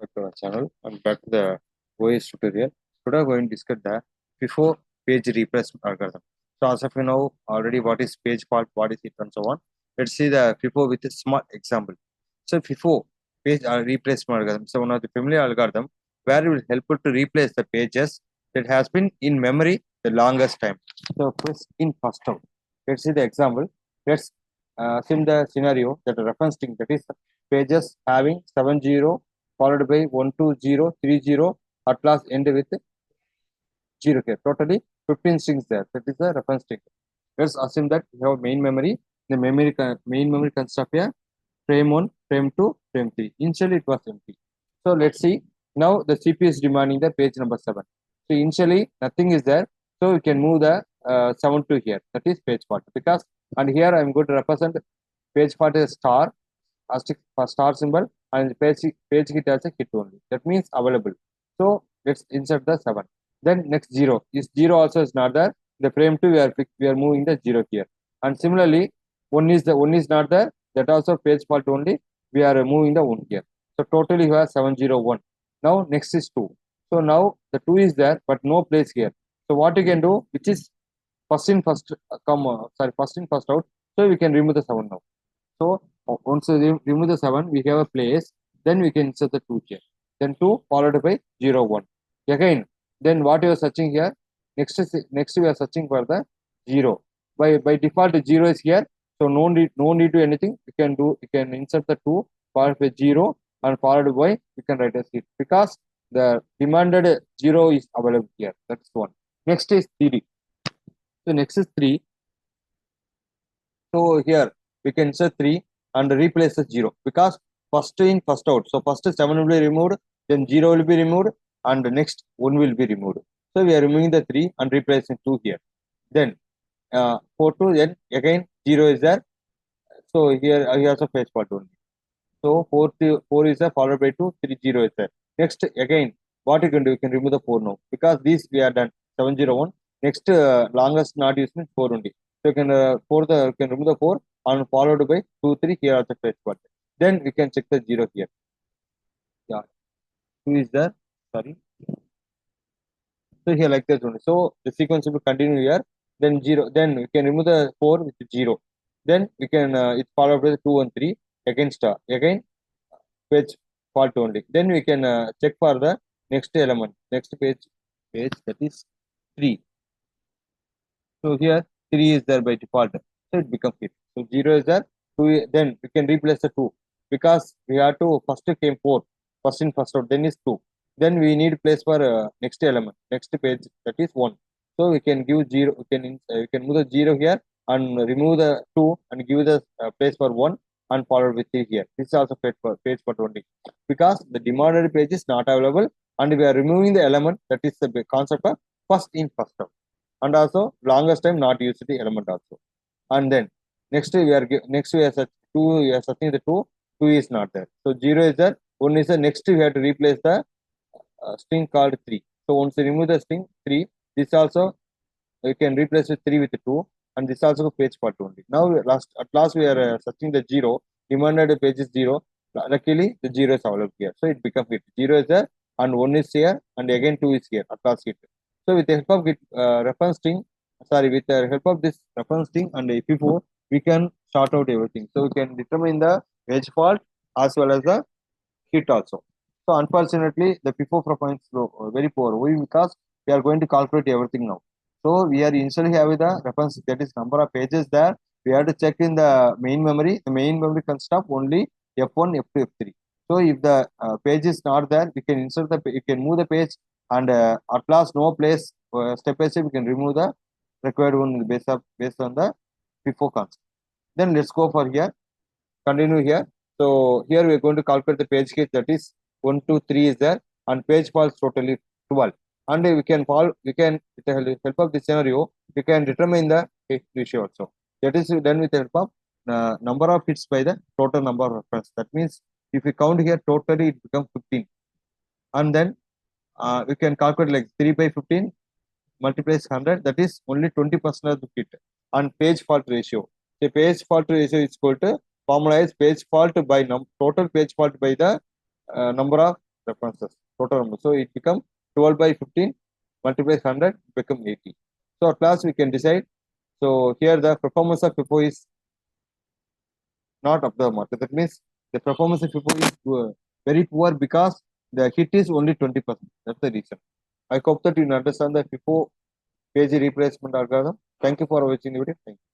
back to our channel and back to the OS tutorial. Today we are going to discuss the FIFO page replacement algorithm. So as of you know already what is page fault, what is it and so on. Let's see the FIFO with a small example. So FIFO page replacement algorithm. So one of the familiar algorithm where it will help you to replace the pages that has been in memory the longest time. So first in first out. Let's see the example. Let's assume the scenario that a reference string that is pages having 70 followed by 12030 at last end with 0 here. Totally 15 strings there. That is the reference string. Let's assume that we have main memory. The main memory consists of a frame 1, frame 2, frame 3. Initially it was empty. So let's see. Now the CPU is demanding the page number 7. So initially nothing is there. So we can move the 7 to here. That is page fault. Because and here I am going to represent page fault as star, asterisk for star symbol, and page hit as a hit only. That means available. So let's insert the 7. Then next 0. This 0 also is not there. The frame 2 we are moving the 0 here. And similarly, 1 is not there. That also page fault only. We are moving the 1 here. So totally you have 701. Now next is 2. So now the 2 is there, but no place here. So what you can do, which is first in first first in first out. So we can remove the 7 now. So once we remove the 7, we have a place. Then we can insert the 2 here. Then 2 followed by 0, 1. Again, then what you are searching here? Next we are searching for the 0. By default 0 is here. So no need to anything. You can insert the 2 followed by 0 and followed by you can write as it because the demanded 0 is available here. That's 1. Next is 3. So next is 3. So here we can insert 3 and replace the 0 because first in first out. So first 7 will be removed, then 0 will be removed, and the next 1 will be removed. So we are removing the 3 and replacing 2 here. Then 4 2, then again 0 is there. So here also page fault only. So 4 is there followed by 2, 3 0 is there. Next again what you can do, you can remove the 4 now because these we are done 701. Next longest not used means 4 only. So you can you can remove the 4 and followed by 2 3 here also page fault. Then we can check the 0 here. Yeah, 2 is there. Sorry. So here like this only. So the sequence will continue here. Then 0. Then we can remove the 4 with 0. Then we can it followed by 2 and 3 again star again page fault only. Then we can check for the next element, next page that is 3. So here 3 is there by default. So it becomes hit. So 0 is there. 2 then we can replace the 2 because we have to first came 4, first in first out, then is 2. Then we need place for next element, next page that is 1. So we can give 0. We can move the 0 here and remove the 2 and give the place for 1 and followed with 3 here. This is also page for 20 because the demanded page is not available and we are removing the element that is the concept of first in first out. And also longest time not used the element also. And then next we are such 2, we are searching the 2 is not there. So 0 is there, 1 is there. Next we have to replace the string called 3. So once you remove the string 3, this also you can replace with 3 with 2 and this also page fault only. Now at last we are searching the 0, demanded page is 0. Luckily the 0 is available here. So it becomes it. 0 is there and 1 is here and again 2 is here at last hit. So with the help of reference string, with the help of this reference string and FIFO, we can sort out everything. So we can determine the page fault as well as the hit also. So unfortunately, the FIFO performance is very poor. Why? Because we are going to calculate everything now. So we are initially having the reference, that is number of pages there. We have to check in the main memory. The main memory consists of only F1, F2, F3. So if the page is not there, we can insert you can move the page and at last no place step by step we can remove the required one based on the FIFO concept. Then let's go for here. Continue here. So here we are going to calculate the page hit, that is 1, 2, 3 is there and page fault totally 12. And we can with the help of this scenario, we can determine the hit ratio also. That is done with the help of number of hits by the total number of reference. That means if we count here totally it becomes 15. And then we can calculate like 3 by 15 multiplies 100, that is only 20% of the hit. And page fault ratio. The page fault ratio is equal to formula is page fault by total page fault by the number of references, total number. So it become 12 by 15 multiplied 100 become 80. So at last we can decide. So here the performance of FIFO is not up the mark. That means the performance of FIFO is very poor because the hit is only 20%. That's the reason. I hope that you understand the FIFO page replacement algorithm. Thank you for watching the video. Thank you.